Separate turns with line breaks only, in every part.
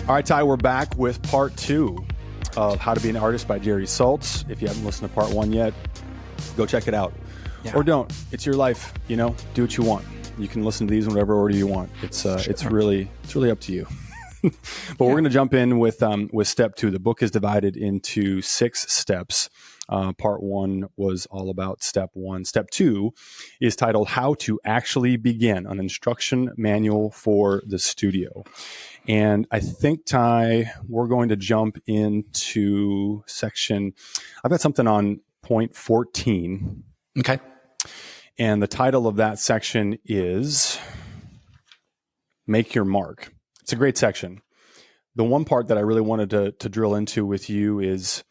All right, Ty, we're back with part 2 of How to Be an Artist by Jerry Saltz. If you haven't listened to part 1 yet, go check it out. Yeah. Or don't. It's your life, do what you want. You can listen to these in whatever order you want. It's really up to you. But we're going to jump in with step 2. The book is divided into 6 steps. Part 1 was all about step 1. Step 2 is titled How to Actually Begin, an instruction manual for the studio. And I think, Ty, we're going to jump into section. I've got something on point 14.
Okay.
And the title of that section is Make Your Mark. It's a great section. The one part that I really wanted to drill into with you is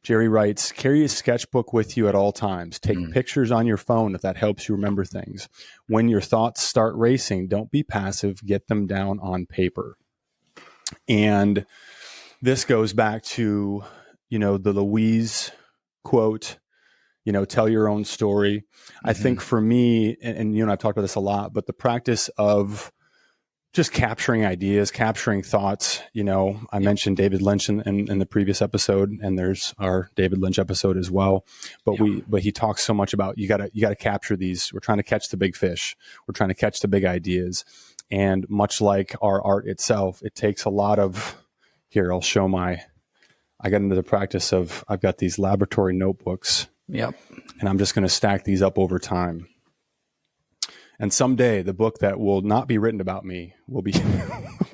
Jerry writes, carry a sketchbook with you at all times. Take pictures on your phone if that helps you remember things. When your thoughts start racing, don't be passive. Get them down on paper. And this goes back to, the Louise quote, tell your own story. Mm-hmm. I think for me, and you and I've talked about this a lot, but the practice of just capturing ideas, capturing thoughts. I mentioned David Lynch in the previous episode, and there's our David Lynch episode as well. But he talks so much about you gotta capture these. We're trying to catch the big fish. We're trying to catch the big ideas. And much like our art itself, it takes a lot of, here, I got into the practice of, I've got these laboratory notebooks.
Yep.
And I'm just going to stack these up over time. And someday the book that will not be written about me will be,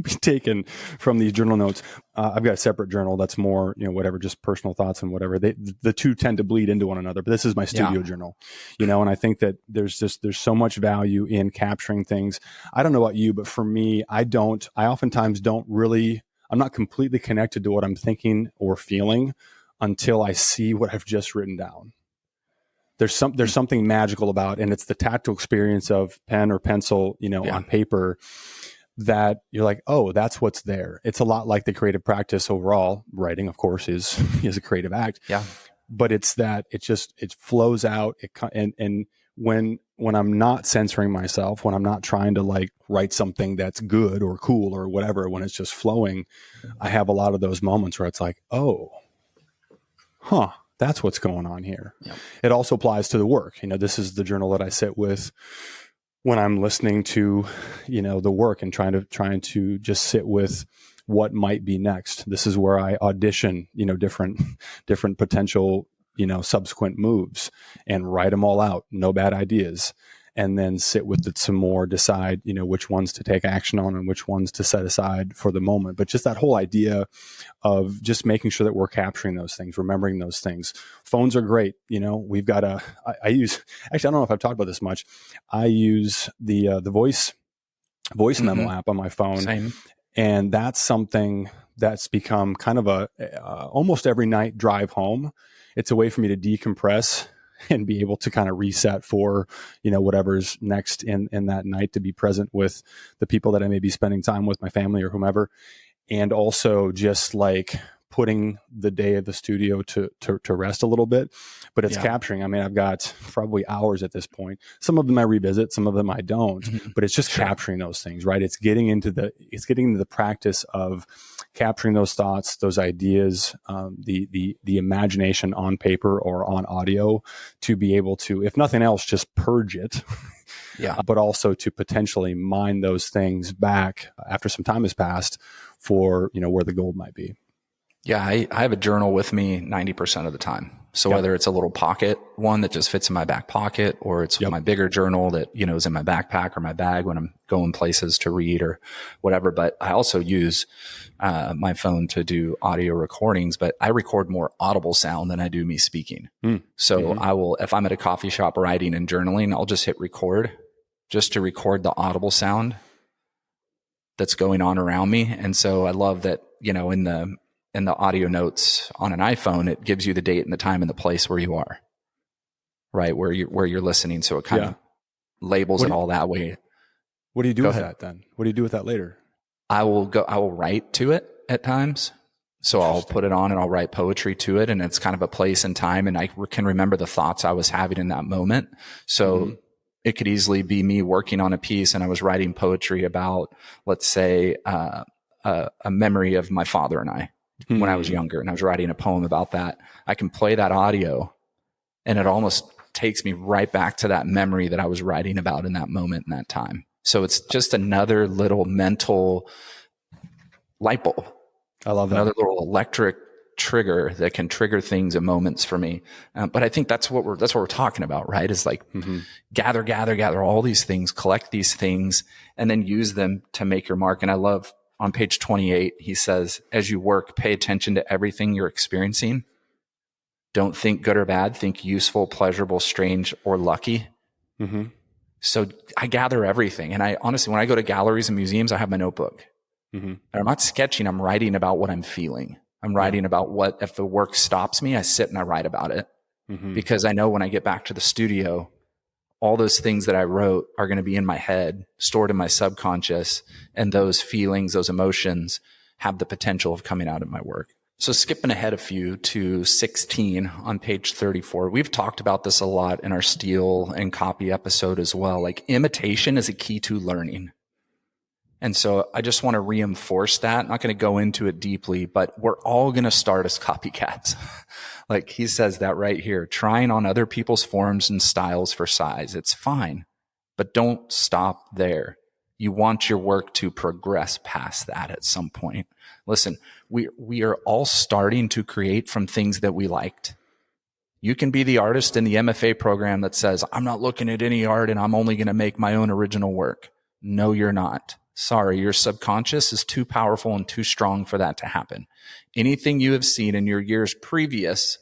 be taken from these journal notes. I've got a separate journal that's more, whatever, just personal thoughts and whatever. The two tend to bleed into one another, but this is my studio journal, and I think that there's so much value in capturing things. I don't know about you, but for me, I oftentimes I'm not completely connected to what I'm thinking or feeling until I see what I've just written down. There's something magical about, and it's the tactile experience of pen or pencil, on paper, that you're like, oh, that's what's there. It's a lot like the creative practice overall. Writing, of course, is a creative act. Yeah. But it's that it flows out. And when I'm not censoring myself, when I'm not trying to write something that's good or cool or whatever, when it's just flowing, I have a lot of those moments where it's like, oh, that's what's going on here. Yep. It also applies to the work. This is the journal that I sit with when I'm listening to, the work and trying to just sit with what might be next. This is where I audition, different potential, subsequent moves and write them all out. No bad ideas. And then sit with it some more, decide, which ones to take action on and which ones to set aside for the moment. But just that whole idea of just making sure that we're capturing those things, remembering those things. Phones are great. We've got I use, actually, I don't know if I've talked about this much. I use the voice memo app on my phone.
Same.
And that's something that's become kind of a almost every night drive home. It's a way for me to decompress and be able to kind of reset for, whatever's next in that night, to be present with the people that I may be spending time with, my family or whomever. And also just putting the day of the studio to rest a little bit, but it's capturing. I mean, I've got probably hours at this point. Some of them I revisit, some of them I don't, but it's just capturing those things, right? It's getting into the practice of capturing those thoughts, those ideas, the imagination on paper or on audio, to be able to, if nothing else, just purge it. But also to potentially mine those things back after some time has passed for, where the gold might be.
Yeah, I have a journal with me 90% of the time. So whether it's a little pocket one that just fits in my back pocket, or it's my bigger journal that, is in my backpack or my bag when I'm going places to read or whatever. But I also use my phone to do audio recordings, but I record more audible sound than I do me speaking. So I will, if I'm at a coffee shop writing and journaling, I'll just hit record just to record the audible sound that's going on around me. And so I love that, in the audio notes on an iPhone, it gives you the date and the time and the place where you are, right? Where you're listening. So it kind of labels it all that way.
What do you do with that then? What do you do with that later?
I will write to it at times. So I'll put it on and I'll write poetry to it. And it's kind of a place and time. And I can remember the thoughts I was having in that moment. So it could easily be me working on a piece and I was writing poetry about, let's say, a memory of my father and I when I was younger, and I was writing a poem about that. I can play that audio and it almost takes me right back to that memory that I was writing about in that moment in that time. So it's just another little mental light bulb.
I love that.
Another little electric trigger that can trigger things and moments for me. But I think that's what we're talking about, right? Is like gather all these things, collect these things, and then use them to make your mark. And I love on page 28, he says, as you work, pay attention to everything you're experiencing. Don't think good or bad. Think useful, pleasurable, strange, or lucky. So I gather everything. And I honestly, when I go to galleries and museums, I have my notebook. And I'm not sketching. I'm writing about what I'm feeling. I'm writing about what, if the work stops me, I sit and I write about it. Because I know when I get back to the studio, all those things that I wrote are going to be in my head, stored in my subconscious. And those feelings, those emotions have the potential of coming out in my work. So skipping ahead a few to 16 on page 34, we've talked about this a lot in our steal and copy episode as well. Like imitation is a key to learning. And so I just want to reinforce that. I'm not going to go into it deeply, but we're all going to start as copycats. Like he says that right here, trying on other people's forms and styles for size. It's fine, but don't stop there. You want your work to progress past that at some point. Listen, we are all starting to create from things that we liked. You can be the artist in the MFA program that says, I'm not looking at any art and I'm only going to make my own original work. No, you're not. Sorry, your subconscious is too powerful and too strong for that to happen. Anything you have seen in your years previous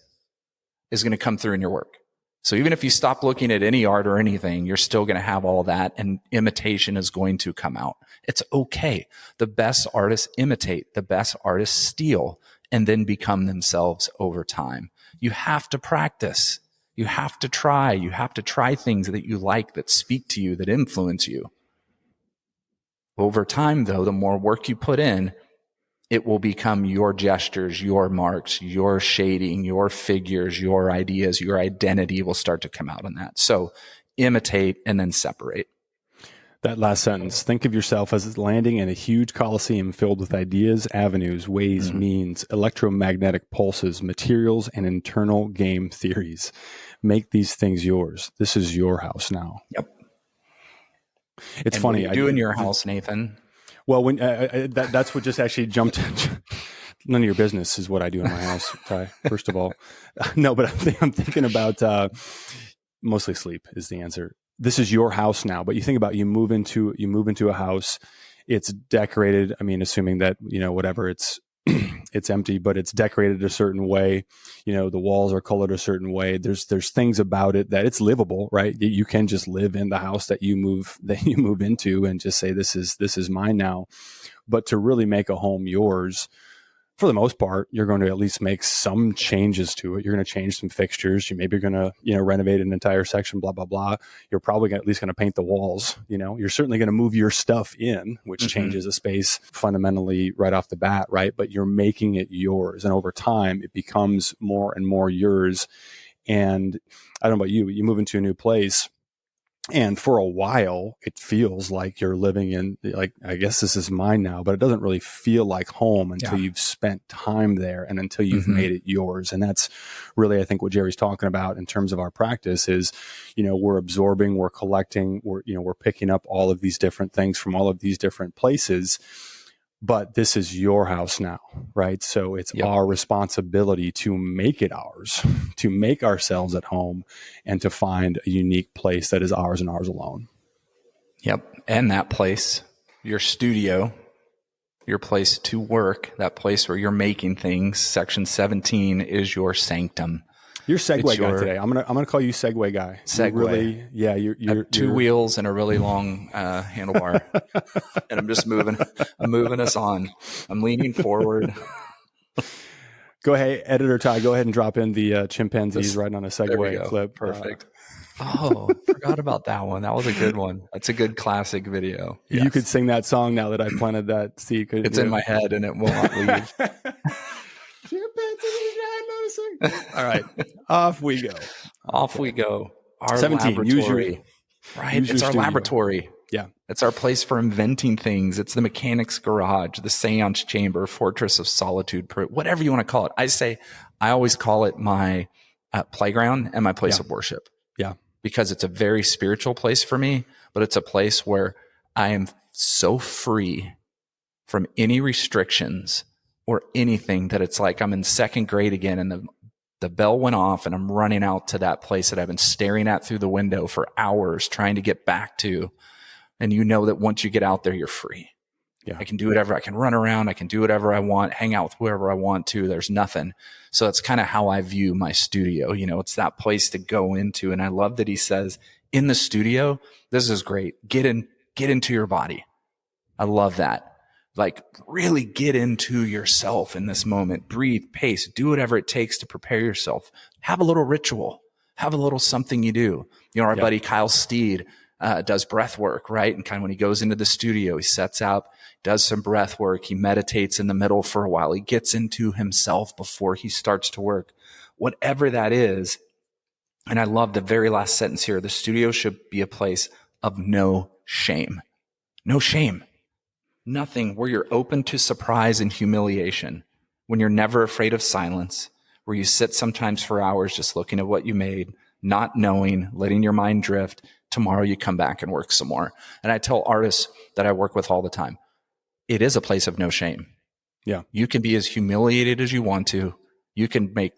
is going to come through in your work. So even if you stop looking at any art or anything, you're still going to have all that, and imitation is going to come out. It's okay. The best artists imitate, the best artists steal, and then become themselves over time. You have to practice. You have to try. You have to try things that you like, that speak to you, that influence you. Over time, though, the more work you put in, it will become your gestures, your marks, your shading, your figures, your ideas, your identity will start to come out in that. So imitate and then separate.
That last sentence, think of yourself as landing in a huge coliseum filled with ideas, avenues, ways, means, electromagnetic pulses, materials, and internal game theories. Make these things yours. This is your house now.
Yep.
It's
and
funny.
What do you do in your house, Nathan?
Well, when that's what just actually jumped. None of your business is what I do in my house, Ty. First of all, no, but I'm thinking about mostly sleep is the answer. This is your house now, but you think about you move into a house. It's decorated. I mean, assuming that whatever it's empty, but it's decorated a certain way. The walls are colored a certain way. There's things about it that it's livable, right? You can just live in the house that you move into and just say, this is mine now. But to really make a home yours, for the most part, you're going to at least make some changes to it. You're going to change some fixtures. You maybe are going to, renovate an entire section, blah, blah, blah. You're probably at least going to paint the walls. You're certainly going to move your stuff in, which changes a space fundamentally right off the bat, right? But you're making it yours. And over time, it becomes more and more yours. And I don't know about you, you move into a new place. And for a while, it feels like you're living in, like, I guess this is mine now, but it doesn't really feel like home until you've spent time there and until you've made it yours. And that's really, I think, what Jerry's talking about in terms of our practice is, we're absorbing, we're collecting, we're picking up all of these different things from all of these different places. But this is your house now, right? So it's our responsibility to make it ours, to make ourselves at home, and to find a unique place that is ours and ours alone.
Yep. And that place, your studio, your place to work, that place where you're making things, section 17 is your sanctum.
You're Segway guy today. I'm gonna call you Segway guy.
Segway.
You're
two wheels and a really long handlebar, and I'm just moving. I'm moving us on. I'm leaning forward.
Go ahead, editor Ty. Go ahead and drop in the chimpanzees riding on a Segway clip.
Perfect. Forgot about that one. That was a good one. That's a good classic video.
Yes. You could sing that song now that I planted that seed.
It's in my head and it will not leave.
All right, off we go.
Off we go. Our
17.
laboratory. Right, it's our laboratory.
Yeah.
It's our place for inventing things. It's the mechanic's garage, the seance chamber, fortress of solitude, whatever you want to call it. I always call it my playground and my place of worship.
Yeah.
Because it's a very spiritual place for me, but it's a place where I am so free from any restrictions or anything that it's like I'm in second grade again and the bell went off and I'm running out to that place that I've been staring at through the window for hours trying to get back to. And you know that once you get out there, you're free.
Yeah.
I can do whatever. I can run around. I can do whatever I want, hang out with whoever I want to. There's nothing. So that's kind of how I view my studio. You know, it's that place to go into. And I love that he says in the studio, this is great. Get into your body. I love that. Like really get into yourself in this moment. Breathe, pace, do whatever it takes to prepare yourself. Have a little ritual. Have a little something you do. You know, our buddy Kyle Steed does breath work, right? And kind of when he goes into the studio, he sets out, does some breath work. He meditates in the middle for a while. He gets into himself before he starts to work, whatever that is. And I love the very last sentence here. The studio should be a place of no shame. No shame. Nothing, where you're open to surprise and humiliation, when you're never afraid of silence, where you sit sometimes for hours just looking at what you made, not knowing, letting your mind drift. Tomorrow you come back and work some more. And I tell artists that I work with all the time, it is a place of no shame.
Yeah.
You can be as humiliated as you want to. You can make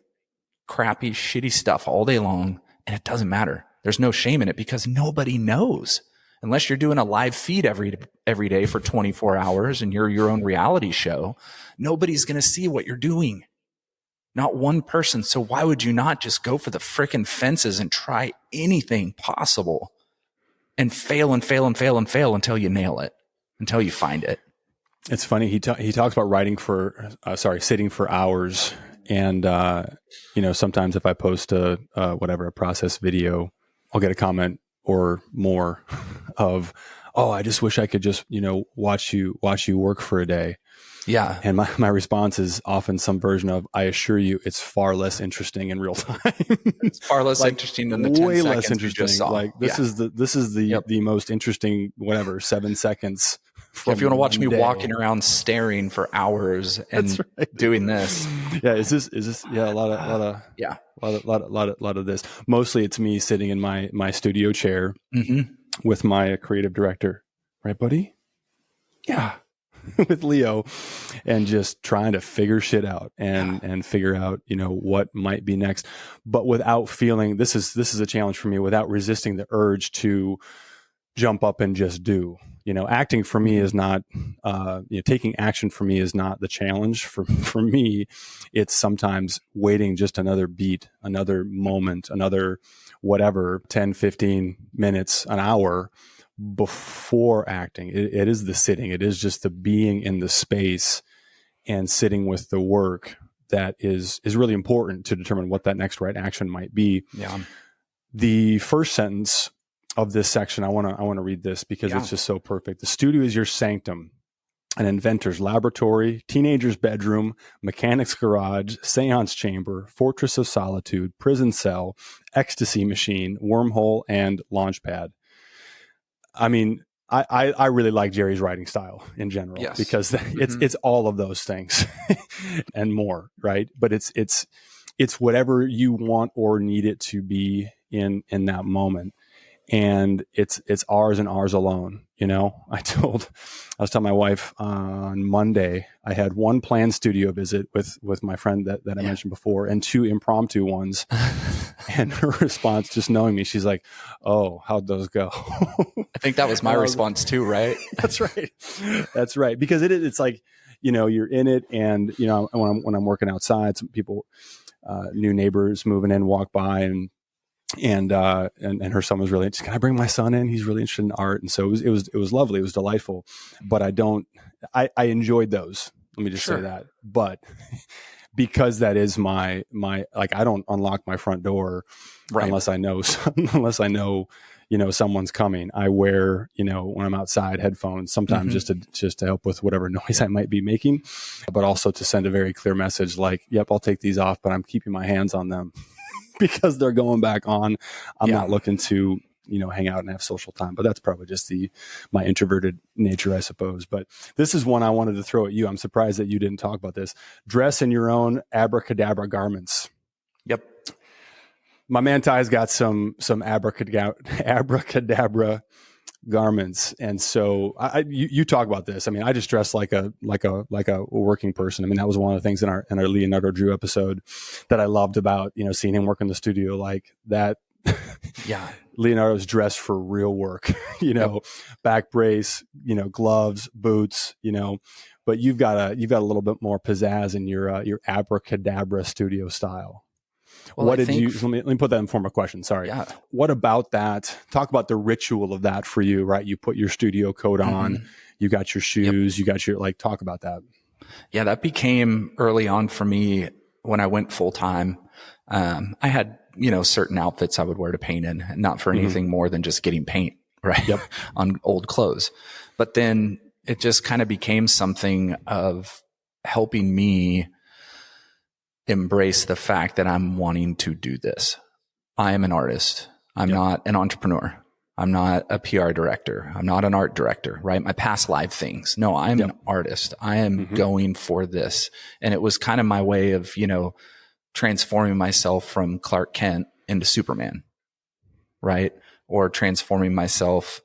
crappy, shitty stuff all day long, and it doesn't matter. There's no shame in it because nobody knows. Unless you're doing a live feed every day for 24 hours and you're your own reality show, nobody's going to see what you're doing. Not one person. So why would you not just go for the frickin' fences and try anything possible and fail and fail and fail and fail until you nail it, until you find it?
It's funny. He talks about sitting for hours. And, sometimes if I post a process video, I'll get a comment or more of, oh, I just wish I could just, watch you work for a day.
Yeah.
And my response is often some version of, I assure you, it's far less interesting in real time.
It's far less interesting than the 10
way
seconds
less interesting.
you just saw.
Like this is the most interesting, 7 seconds.
If you want to watch me walking around staring for hours and doing this.
Yeah. Is this a lot of this. Mostly it's me sitting in my studio chair with my creative director. Right, buddy?
Yeah.
With Leo, and just trying to figure shit out and figure out, what might be next, but without feeling, this is a challenge for me, without resisting the urge to jump up and just do. Acting for me is not, taking action for me is not the challenge. For me, it's sometimes waiting just another beat, another moment, another whatever, 10, 15 minutes, an hour before acting. It is the sitting. It is just the being in the space and sitting with the work that is really important to determine what that next right action might be.
Yeah.
The first sentence of this section, I want to read this because it's just so perfect. The studio is your sanctum, an inventor's laboratory, teenager's bedroom, mechanic's garage, seance chamber, fortress of solitude, prison cell, ecstasy machine, wormhole, and launchpad. I mean, I really like Jerry's writing style in general because it's all of those things and more, right? But it's whatever you want or need it to be in that moment. And it's ours and ours alone. I was telling my wife on Monday, I had one planned studio visit with my friend that I mentioned before, and 2 impromptu ones. And her response, just knowing me, she's like, "Oh, how'd those go?"
I think that was my response too, right?
That's right. Because it's like, you're in it, and when I'm working outside, some people, new neighbors moving in, walk by, and her son was really interested. Can I bring my son in? He's really interested in art. And so it was lovely. It was delightful, but I enjoyed those. Let me just say that. But because that is my, like, I don't unlock my front door unless I know, someone's coming. I wear, when I'm outside, headphones, sometimes just to help with whatever noise I might be making, but also to send a very clear message like, yep, I'll take these off, but I'm keeping my hands on them. Because they're going back on. I'm not looking to, hang out and have social time. But that's probably just my introverted nature, I suppose. But this is one I wanted to throw at you. I'm surprised that you didn't talk about this. Dress in your own abracadabra garments.
Yep.
My man Ty's got some abracadabra garments, and so you talk about this. I mean, I just dress like a working person. I mean, that was one of the things in our Leonardo Drew episode that I loved about seeing him work in the studio like that.
Yeah,
Leonardo's dressed for real work.
Yep.
Back brace, gloves, boots. But you've got a little bit more pizzazz in your abracadabra studio style.
Well,
What did you? Let me put that in form of question. Sorry.
Yeah.
What about that? Talk about the ritual of that for you, right? You put your studio coat on, you got your shoes, you got your talk about that.
Yeah, that became early on for me when I went full time. I had certain outfits I would wear to paint in, not for anything more than just getting paint right on old clothes. But then it just kind of became something of helping me embrace the fact that I'm wanting to do this. I am an artist. I'm not an entrepreneur. I'm not a PR director. I'm not an art director, right? My past life things. No, I'm an artist. I am going for this. And it was kind of my way of, transforming myself from Clark Kent into Superman, right? Or transforming myself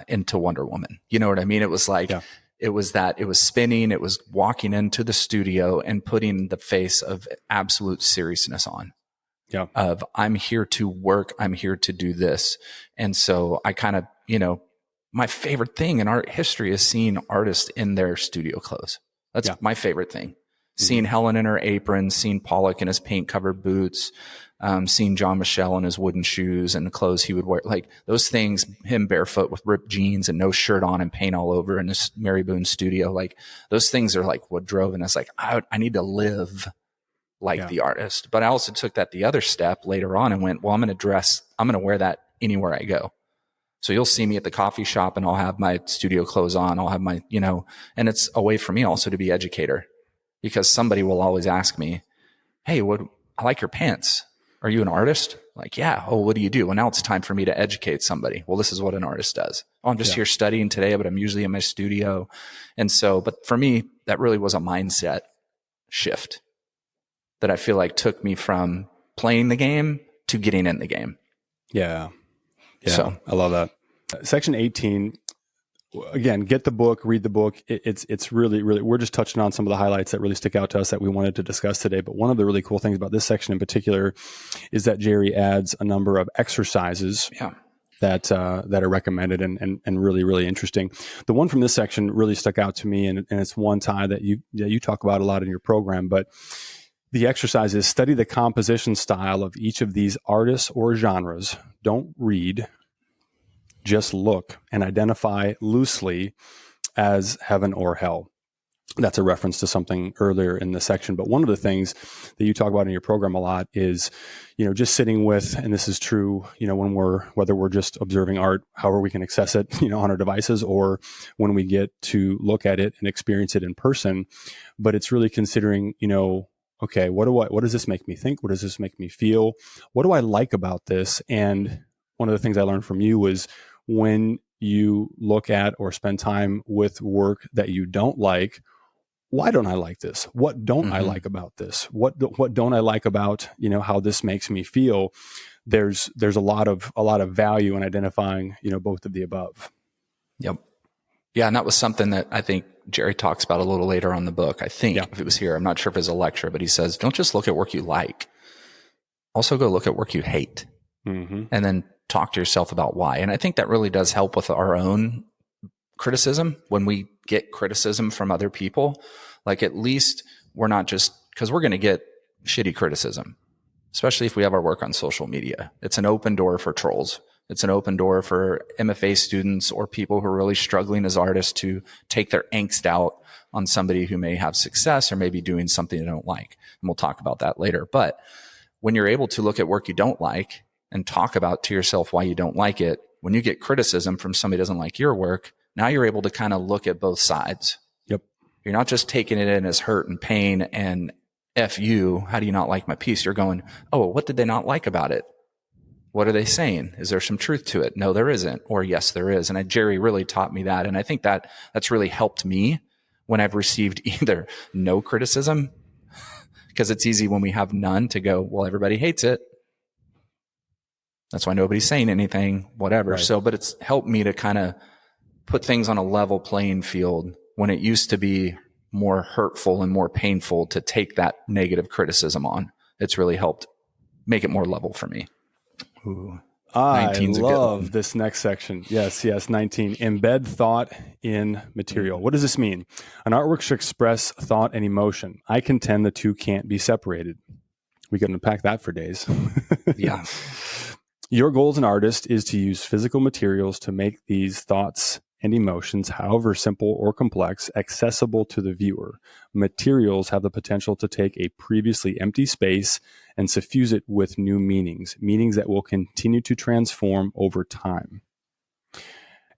into Wonder Woman. You know what I mean? It was like, it was spinning, it was walking into the studio and putting the face of absolute seriousness on. Yeah. Of I'm here to work, I'm here to do this. And so I kind of, my favorite thing in art history is seeing artists in their studio clothes. That's my favorite thing. Seeing Helen in her apron, seeing Pollock in his paint covered boots, seeing John Michel in his wooden shoes and the clothes he would wear, like those things, him barefoot with ripped jeans and no shirt on and paint all over in this Mary Boone studio. Like those things are like what drove. And it's like, I need to live like the artist. But I also took that the other step later on and went, well, I'm going to wear that anywhere I go. So you'll see me at the coffee shop and I'll have my studio clothes on. I'll have my, and it's a way for me also to be educator because somebody will always ask me, hey, I like your pants. Are you an artist? Like, yeah. Oh, what do you do? Well, now it's time for me to educate somebody. Well, this is what an artist does. Oh, I'm just here studying today, but I'm usually in my studio. And so, but for me, that really was a mindset shift that I feel like took me from playing the game to getting in the game.
Yeah. So I love that. Section 18, again, get the book, read the book. It's really, really, we're just touching on some of the highlights that really stick out to us that we wanted to discuss today. But one of the really cool things about this section in particular is that Jerry adds a number of exercises that are recommended and really, really interesting. The one from this section really stuck out to me, and it's one, Ty, that you talk about a lot in your program. But the exercise is study the composition style of each of these artists or genres. Don't read, just look and identify loosely as heaven or hell. That's a reference to something earlier in the section. But one of the things that you talk about in your program a lot is, just sitting with, and this is true, whether we're just observing art, however we can access it, on our devices, or when we get to look at it and experience it in person. But it's really considering, okay, what does this make me think? What does this make me feel? What do I like about this? And one of the things I learned from you was when you look at or spend time with work that you don't like, why don't I like this? What don't I like about this? What don't I like about, how this makes me feel? There's a lot of value in identifying, both of the above.
Yep. Yeah. And that was something that I think Jerry talks about a little later on in the book. I think if it was here, I'm not sure if it's a lecture, but he says, don't just look at work you like. Also go look at work you hate. And then talk to yourself about why. And I think that really does help with our own criticism. When we get criticism from other people, like at least we're not just, because we're going to get shitty criticism, especially if we have our work on social media. It's an open door for trolls. It's an open door for MFA students or people who are really struggling as artists to take their angst out on somebody who may have success or maybe doing something they don't like. And we'll talk about that later. But when you're able to look at work you don't like and talk about to yourself why you don't like it, when you get criticism from somebody who doesn't like your work, now you're able to kind of look at both sides. Yep. You're not just taking it in as hurt and pain and F you, how do you not like my piece? You're going, oh, what did they not like about it? What are they saying? Is there some truth to it? No, there isn't. Or yes, there is. And Jerry really taught me that. And I think that's really helped me when I've received either no criticism, because it's easy when we have none to go, well, everybody hates it. That's why nobody's saying anything, whatever.
Right.
So, but it's helped me to kind of put things on a level playing field when it used to be more hurtful and more painful to take that negative criticism on. It's really helped make it more level for me. Ooh,
I love this next section. Yes, 19. Embed thought in material. What does this mean? An artwork should express thought and emotion. I contend the two can't be separated. We can unpack that for days.
Yeah.
Your goal as an artist is to use physical materials to make these thoughts and emotions, however simple or complex, accessible to the viewer. Materials have the potential to take a previously empty space and suffuse it with new meanings that will continue to transform over time.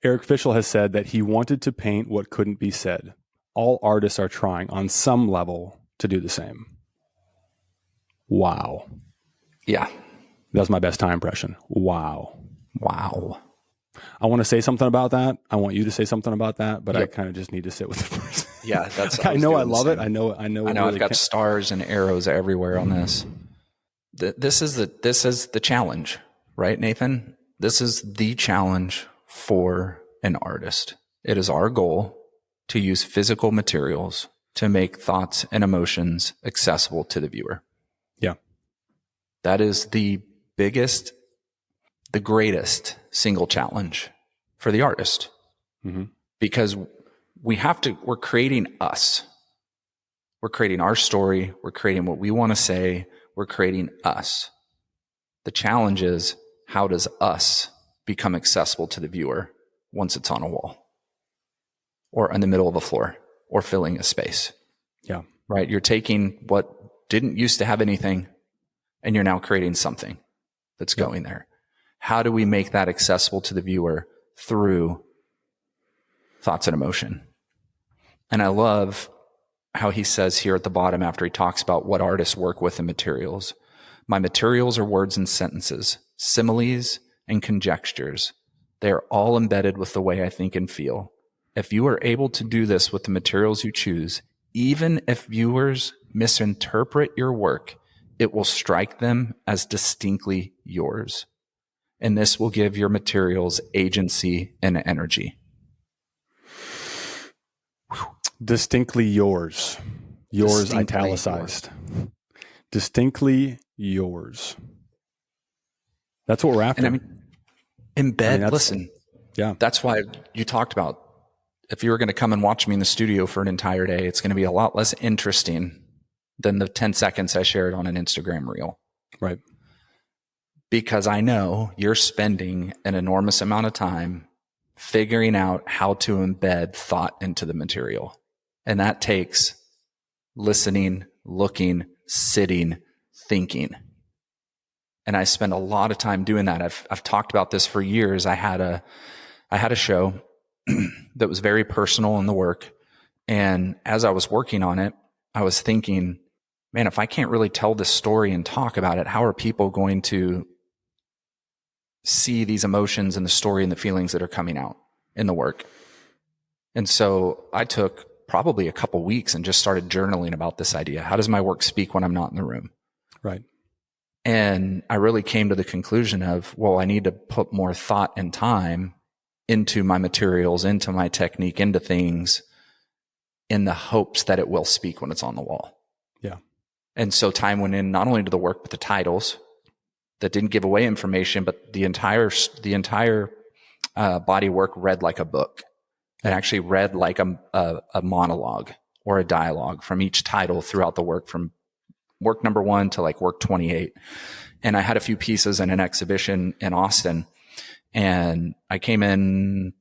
Eric Fischl has said that he wanted to paint what couldn't be said. All artists are trying on some level to do the same. Wow.
Yeah.
That's my best time impression. Wow.
Wow.
I want to say something about that. I want you to say something about that, but
Yep.
I kind of just need to sit with it first.
Yeah, that's.
I know I love it. I know. I know.
I've got stars and arrows everywhere on this. This is the challenge, right, Nathan? This is the challenge for an artist. It is our goal to use physical materials to make thoughts and emotions accessible to the viewer.
Yeah,
that is the biggest, the greatest single challenge for the artist, because we're creating us. We're creating our story. We're creating what we want to say. We're creating us. The challenge is, how does us become accessible to the viewer once it's on a wall or in the middle of a floor or filling a space?
Yeah.
Right. You're taking what didn't used to have anything and you're now creating something that's going there. How do we make that accessible to the viewer through thoughts and emotion? And I love how he says here at the bottom, after he talks about what artists work with in materials: my materials are words and sentences, similes and conjectures. They are all embedded with the way I think and feel. If you are able to do this with the materials you choose, even if viewers misinterpret your work, it will strike them as distinctly yours. And this will give your materials agency and energy.
Distinctly yours. Yours
Distinctly
italicized. Distinctly yours. That's what we're after.
And I mean, embed, listen.
Yeah.
That's why you talked about, if you were going to come and watch me in the studio for an entire day, it's going to be a lot less interesting than the 10 seconds I shared on an Instagram reel.
Right.
Because I know you're spending an enormous amount of time figuring out how to embed thought into the material. And that takes listening, looking, sitting, thinking. And I spend a lot of time doing that. I've talked about this for years. I had a show that was very personal in the work. And as I was working on it, I was thinking, man, if I can't really tell this story and talk about it, how are people going to see these emotions and the story and the feelings that are coming out in the work? And so I took probably a couple weeks and just started journaling about this idea. How does my work speak when I'm not in the room?
Right.
And I really came to the conclusion of, well, I need to put more thought and time into my materials, into my technique, into things, in the hopes that it will speak when it's on the wall.
Yeah.
And so time went in not only to the work, but the titles that didn't give away information, but the entire body work read like a book. It actually read like a monologue or a dialogue from each title throughout the work, from work number 1 to like work 28. And I had a few pieces in an exhibition in Austin, and I came in,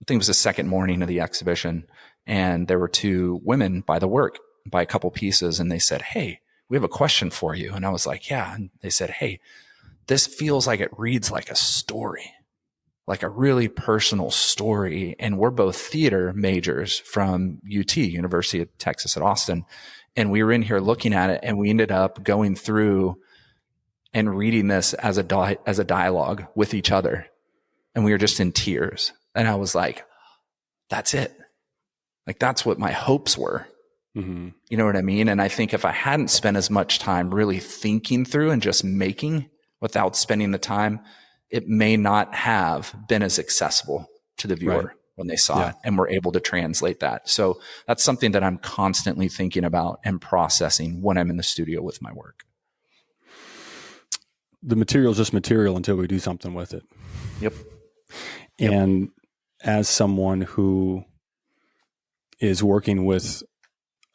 I think it was the second morning of the exhibition, and there were 2 women by the work, by a couple pieces, and they said, "Hey, we have a question for you." And I was like, "Yeah." And they said, "Hey, this feels like it reads like a story, like a really personal story." And we're both theater majors from UT, University of Texas at Austin. And we were in here looking at it, and we ended up going through and reading this as a dialogue with each other. And we were just in tears. And I was like, that's it. Like, that's what my hopes were.
Mm-hmm.
You know what I mean? And I think if I hadn't spent as much time really thinking through and just making without spending the time, it may not have been as accessible to the viewer when they saw it, and were able to translate that. So that's something that I'm constantly thinking about and processing when I'm in the studio with my work.
The material is just material until we do something with it.
Yep.
And as someone who is working with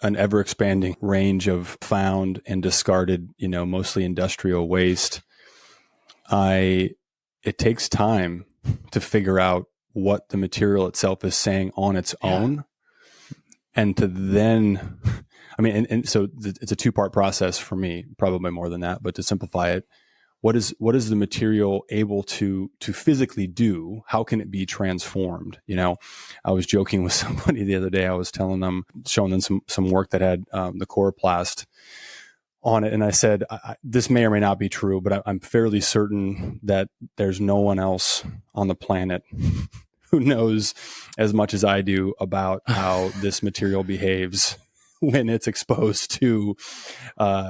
an ever expanding range of found and discarded, mostly industrial waste, it takes time to figure out what the material itself is saying on its own. And to then, so it's a 2-part process for me, probably more than that, but to simplify it, what is the material able to physically do? How can it be transformed? I was joking with somebody the other day. I was showing them some work that had the coroplast on it. And I said, this may or may not be true, but I'm fairly certain that there's no one else on the planet who knows as much as I do about how this material behaves when it's exposed to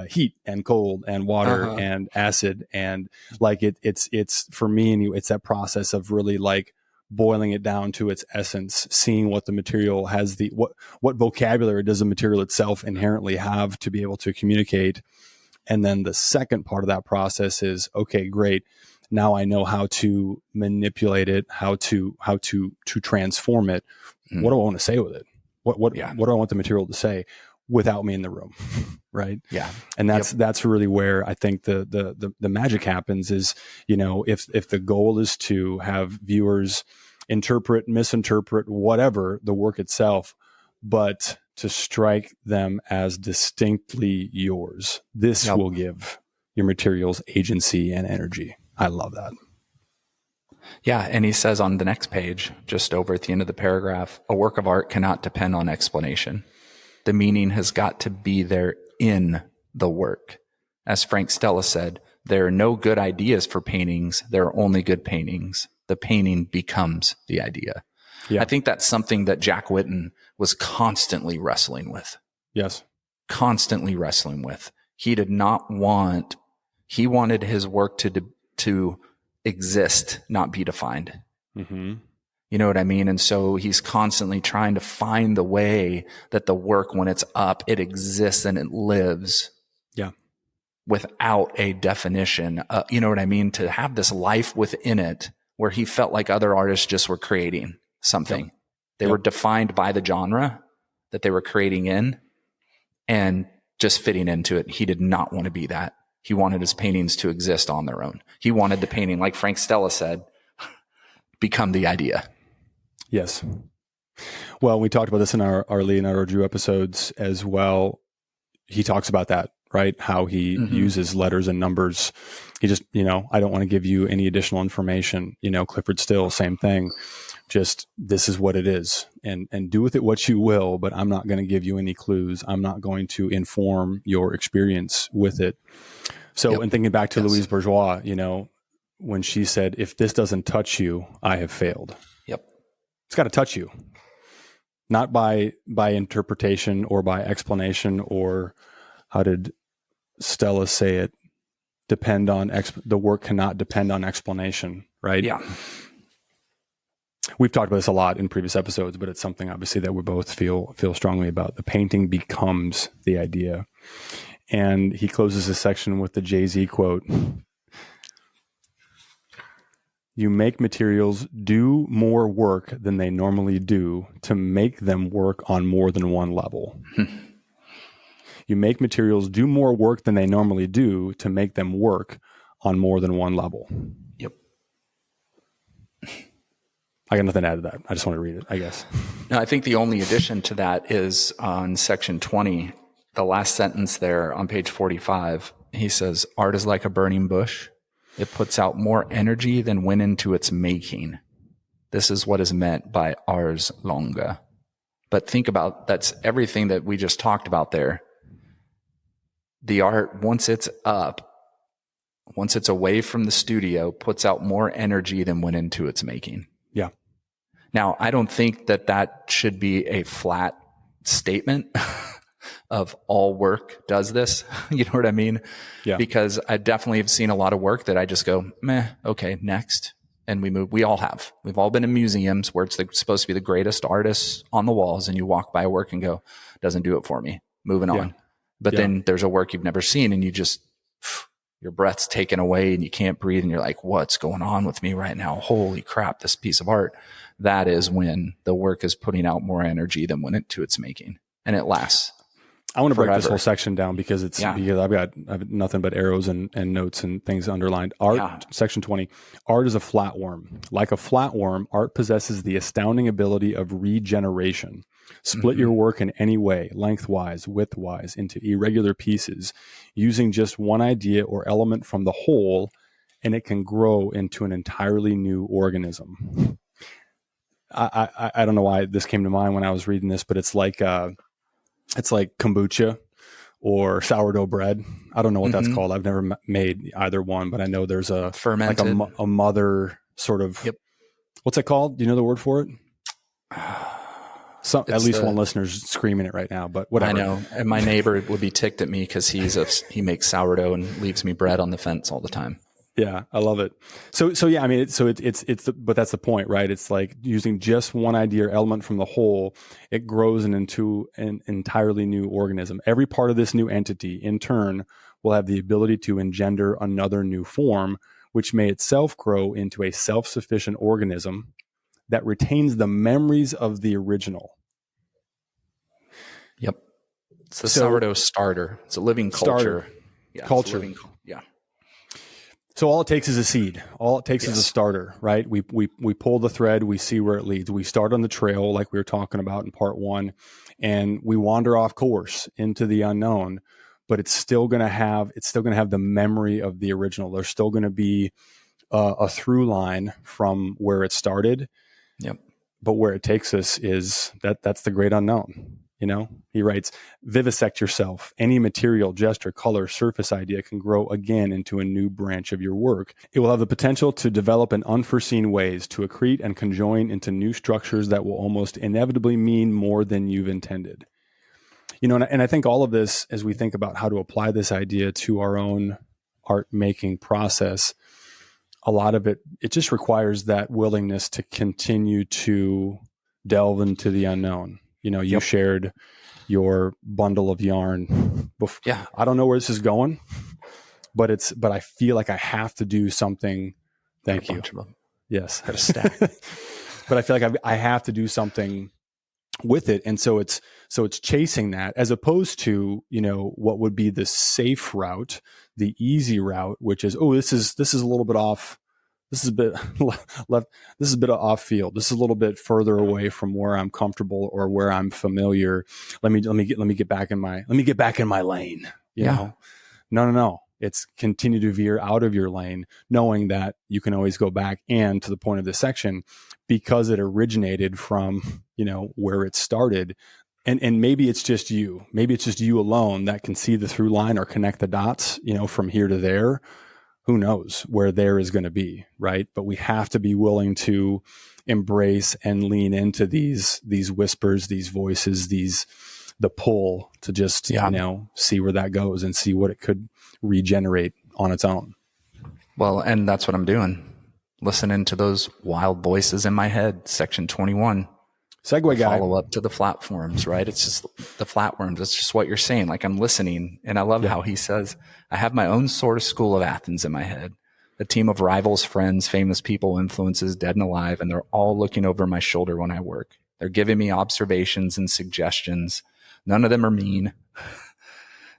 heat and cold and water and acid. And like it's for me and you, it's that process of really like boiling it down to its essence, seeing what the material has, what vocabulary does the material itself inherently have to be able to communicate. And then the second part of that process is, okay, great. Now I know how to manipulate it, how to transform it. Mm. What do I want to say with it? What do I want the material to say without me in the room? Right. Yeah. And that's really where I think the magic happens is, if the goal is to have viewers interpret, misinterpret, whatever the work itself, but to strike them as distinctly yours, this will give your materials agency and energy. I love that.
Yeah. And he says on the next page, just over at the end of the paragraph, a work of art cannot depend on explanation. The meaning has got to be there in the work. As Frank Stella said, there are no good ideas for paintings. There are only good paintings. The painting becomes the idea. Yeah. I think that's something that Jack Whitten was constantly wrestling with.
Yes.
Constantly wrestling with. He wanted his work to exist, not be defined. Mm-hmm. You know what I mean? And so he's constantly trying to find the way that the work, when it's up, it exists and it lives.
Yeah.
Without a definition. You know what I mean? To have this life within it where he felt like other artists just were creating something. Yep. They were defined by the genre that they were creating in and just fitting into it. He did not want to be that. He wanted his paintings to exist on their own. He wanted the painting, like Frank Stella said, become the idea.
Yes. Well, we talked about this in our Leonardo Drew episodes as well. He talks about that, right? How he uses letters and numbers. He just, I don't want to give you any additional information. Clifford Still, same thing. Just, this is what it is, and do with it what you will, but I'm not going to give you any clues. I'm not going to inform your experience with it. So, and thinking back to Louise Bourgeois, when she said, if this doesn't touch you, I have failed.
Yep.
It's got to touch you, not by interpretation or by explanation, or how did Stella say it? The work cannot depend on explanation, right?
Yeah.
We've talked about this a lot in previous episodes, but it's something obviously that we both feel strongly about. The painting becomes the idea. And he closes this section with the Jay-Z quote. You make materials do more work than they normally do to make them work on more than one level. You make materials do more work than they normally do to make them work on more than one level.
Yep.
I got nothing to add to that. I just want to read it, I guess.
No, I think the only addition to that is on section 20, the last sentence there on page 45. He says, art is like a burning bush. It puts out more energy than went into its making. This is what is meant by ars longa. But think about, that's everything that we just talked about there. The art, once it's up, once it's away from the studio, puts out more energy than went into its making.
Yeah.
Now, I don't think that should be a flat statement of all work does this. You know what I mean?
Yeah.
Because I definitely have seen a lot of work that I just go, meh, okay, next. And we move. We all have. We've all been in museums where it's supposed to be the greatest artists on the walls, and you walk by a work and go, doesn't do it for me. Moving on. But then there's a work you've never seen, and you just, your breath's taken away and you can't breathe, and you're like, what's going on with me right now? Holy crap, this piece of art. That is when the work is putting out more energy than went into its making, and it lasts.
I want to break
forever.
this whole section down because because I have nothing but arrows and notes and things underlined. Art, section 20. Art is a flatworm. Like a flatworm, art possesses the astounding ability of regeneration. Split your work in any way, lengthwise, widthwise, into irregular pieces, using just one idea or element from the whole, and it can grow into an entirely new organism. I don't know why this came to mind when I was reading this, but it's like kombucha or sourdough bread. I don't know what that's called. I've never made either one, but I know there's a
fermented,
like a mother sort of. Yep. What's it called? Do you know the word for it? At least one listener's screaming it right now, but whatever.
I know. And my neighbor would be ticked at me because he makes sourdough and leaves me bread on the fence all the time.
Yeah, I love it. So yeah, I mean, but that's the point, right? It's like using just one idea or element from the whole, it grows into an entirely new organism. Every part of this new entity, in turn, will have the ability to engender another new form, which may itself grow into a self-sufficient organism that retains the memories of the original.
Yep. It's the sourdough starter. It's a living culture.
Yeah, culture. So all it takes is a seed. All it takes is a starter, right? We pull the thread, we see where it leads. We start on the trail like we were talking about in part one, and we wander off course into the unknown, but it's still going to have the memory of the original. There's still going to be a through line from where it started.
Yep.
But where it takes us is that's the great unknown. You know, he writes, vivisect yourself. Any material, gesture, color, surface idea can grow again into a new branch of your work. It will have the potential to develop in unforeseen ways, to accrete and conjoin into new structures that will almost inevitably mean more than you've intended. You know, and I think all of this, as we think about how to apply this idea to our own art making process, a lot of it just requires that willingness to continue to delve into the unknown. You know, you shared your bundle of yarn before.
Yeah.
I don't know where this is going, but I feel like I have to do something. Thank you. Yes.
Got a stack.
But I feel like I have to do something with it. And so it's chasing that, as opposed to, you know, what would be the safe route, the easy route, which is, this is a little bit off. This is a bit left. This is a bit off field. This is a little bit further away from where I'm comfortable or where I'm familiar. Let me get back in my lane. You know? No. It's continue to veer out of your lane, knowing that you can always go back. And to the point of this section, because it originated from, you know, where it started. And maybe it's just you. Maybe it's just you alone that can see the through line or connect the dots, you know, from here to there. Who knows where there is going to be, right? But we have to be willing to embrace and lean into these whispers, these voices, the pull to just, you know, see where that goes and see what it could regenerate on its own.
Well, and that's what I'm doing. Listening to those wild voices in my head. Section 21.
Segue guy.
Follow up to the flatworms, right? It's just the flatworms. It's just what you're saying. Like, I'm listening, and I love how he says, I have my own sort of school of Athens in my head, a team of rivals, friends, famous people, influences, dead and alive, and they're all looking over my shoulder when I work. They're giving me observations and suggestions. None of them are mean.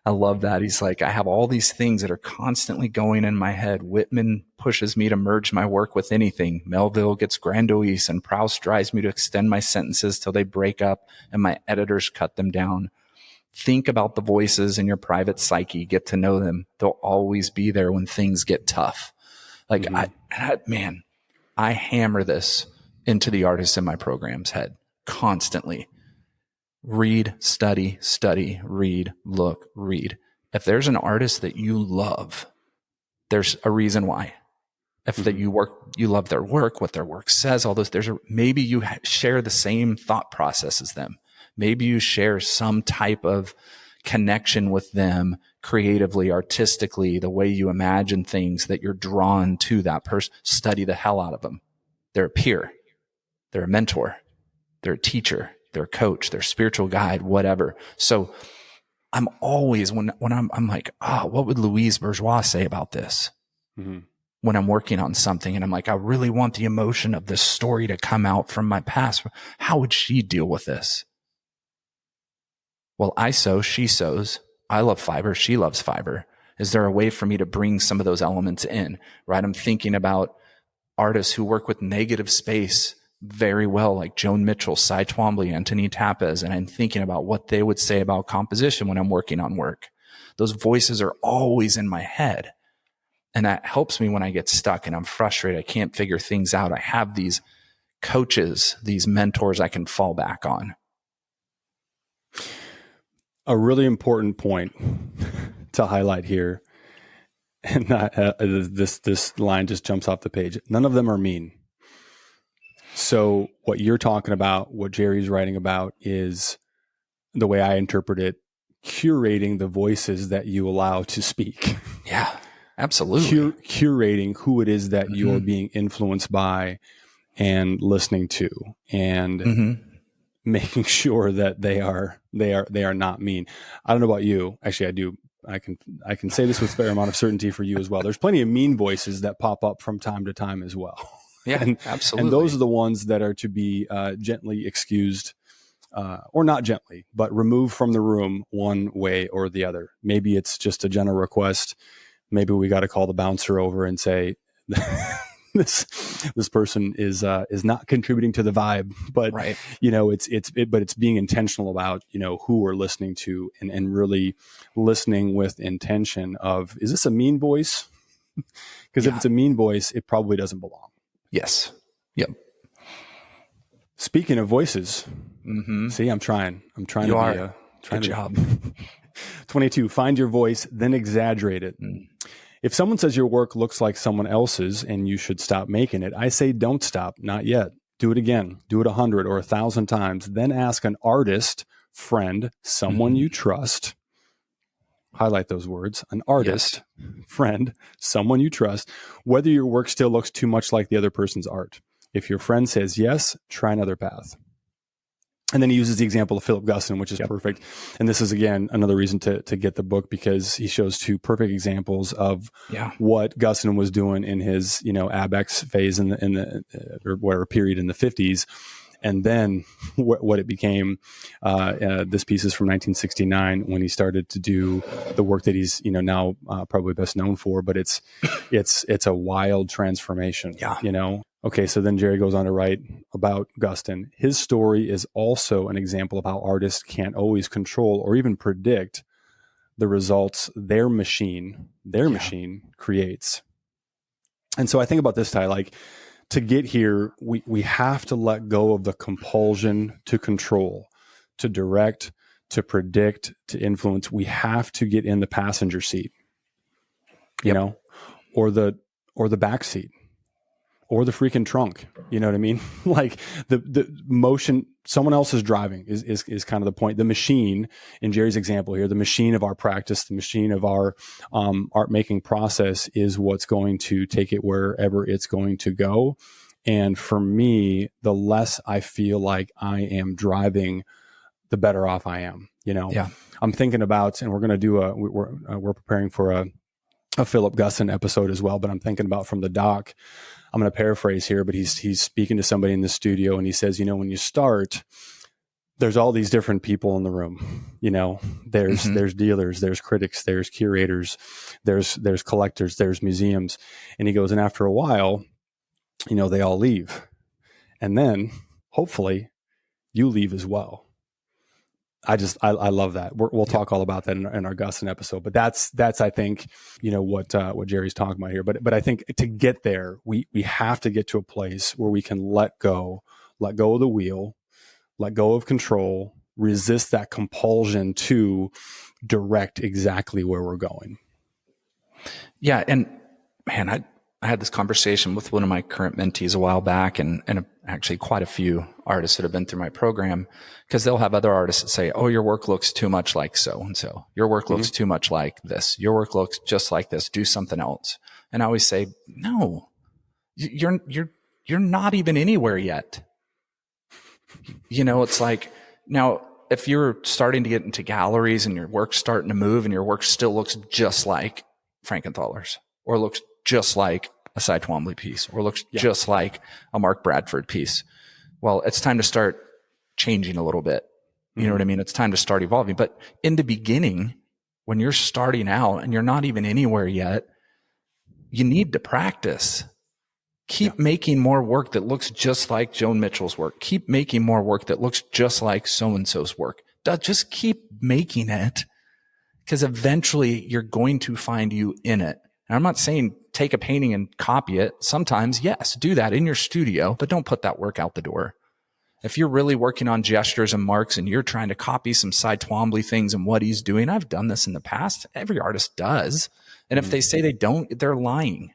I love that. He's like, I have all these things that are constantly going in my head. Whitman pushes me to merge my work with anything. Melville gets grandiose, and Proust drives me to extend my sentences till they break up and my editors cut them down. Think about the voices in your private psyche. Get to know them. They'll always be there when things get tough. Like, I hammer this into the artists in my program's head constantly. Read, study, read, look, read. If there's an artist that you love, there's a reason why. If that you love their work, what their work says, all those, maybe you share the same thought process as them. Maybe you share some type of connection with them creatively, artistically, the way you imagine things, that you're drawn to that person. Study the hell out of them. They're a peer. They're a mentor. They're a teacher. They're a coach. They're a spiritual guide, whatever. So I'm always, when I'm like, what would Louise Bourgeois say about this? Mm-hmm. When I'm working on something and I'm like, I really want the emotion of this story to come out from my past. How would she deal with this? Well, I sew, she sews. I love fiber. She loves fiber. Is there a way for me to bring some of those elements in, right? I'm thinking about artists who work with negative space very well, like Joan Mitchell, Cy Twombly, Anthony Tapez. And I'm thinking about what they would say about composition when I'm working on work. Those voices are always in my head. And that helps me when I get stuck and I'm frustrated. I can't figure things out. I have these coaches, these mentors I can fall back on.
A really important point to highlight here, and this line just jumps off the page. None of them are mean. So what you're talking about, what Jerry's writing about, is, the way I interpret it, curating the voices that you allow to speak.
Yeah. Absolutely.
Curating who it is that you're being influenced by and listening to, and making sure that they are not mean. I don't know about you. Actually, I do. I can say this with a fair amount of certainty for you as well. There's plenty of mean voices that pop up from time to time as well.
Yeah, absolutely.
And those are the ones that are to be gently excused, or not gently, but removed from the room one way or the other. Maybe it's just a general request. Maybe we got to call the bouncer over and say, this person is not contributing to the vibe, but
right.
But it's being intentional about, who we're listening to, and really listening with intention of, is this a mean voice? Because if it's a mean voice, it probably doesn't belong.
Yes. Yep.
Speaking of voices, see, I'm trying
You
to
are.
be a,
Good job.
22, find your voice, then exaggerate it. If someone says your work looks like someone else's and you should stop making it, I say don't stop, not yet. Do it again. Do it 100 or 1,000 times. Then ask an artist, friend, someone you trust. Highlight those words. An artist, friend, someone you trust, whether your work still looks too much like the other person's art. If your friend says yes, try another path. And then he uses the example of Philip Guston, which is perfect. And this is, again, another reason to get the book, because he shows two perfect examples of what Guston was doing in his, ABEX phase in the or whatever period in the 50s. And then what it became, this piece is from 1969 when he started to do the work that he's, now probably best known for, but it's a wild transformation, Okay, so then Jerry goes on to write about Guston. His story is also an example of how artists can't always control or even predict the results their machine creates. And so I think about this, Ty, like, to get here, we have to let go of the compulsion to control, to direct, to predict, to influence. We have to get in the passenger seat, or the back seat, or the freaking trunk. You know what I mean? Like the motion, someone else is driving is kind of the point. The machine, in Jerry's example here, the machine of our practice, the machine of our art making process is what's going to take it wherever it's going to go. And for me, the less I feel like I am driving, the better off I am. I'm thinking about, and we're going to do we're preparing for a Philip Guston episode as well, but I'm thinking about from the doc. I'm going to paraphrase here, but he's speaking to somebody in the studio, and he says, when you start, there's all these different people in the room. There's dealers, there's critics, there's curators, there's collectors, there's museums. And he goes, and after a while, they all leave. And then hopefully you leave as well. I love that. We'll talk all about that in our Guston episode, but that's, I think, what Jerry's talking about here. But I think to get there, we have to get to a place where we can let go of the wheel, let go of control, resist that compulsion to direct exactly where we're going.
Yeah. And man, I had this conversation with one of my current mentees a while back, and actually quite a few artists that have been through my program, because they'll have other artists that say, oh, your work looks too much like so-and-so. Your work looks too much like this. Your work looks just like this. Do something else. And I always say, no, you're not even anywhere yet. It's like, now, if you're starting to get into galleries and your work's starting to move and your work still looks just like Frankenthaler's, or looks just like a Cy Twombly piece, or looks just like a Mark Bradford piece, well, it's time to start changing a little bit. You know what I mean? It's time to start evolving. But in the beginning, when you're starting out and you're not even anywhere yet, you need to practice. Keep making more work that looks just like Joan Mitchell's work. Keep making more work that looks just like so-and-so's work. Just keep making it, because eventually you're going to find you in it. And I'm not saying take a painting and copy it. Sometimes, yes, do that in your studio, but don't put that work out the door. If you're really working on gestures and marks and you're trying to copy some Cy Twombly things and what he's doing, I've done this in the past. Every artist does. And if they say they don't, they're lying.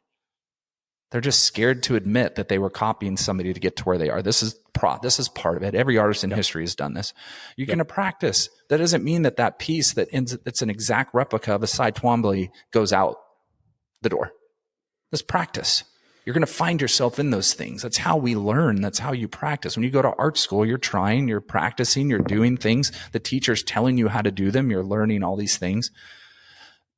They're just scared to admit that they were copying somebody to get to where they are. This is part of it. Every artist in history has done this. You're going to practice. That doesn't mean that piece that's an exact replica of a Cy Twombly goes out the door. Let's practice. You're going to find yourself in those things. That's how we learn. That's how you practice. When you go to art school, you're trying, you're practicing, you're doing things. The teacher's telling you how to do them. You're learning all these things.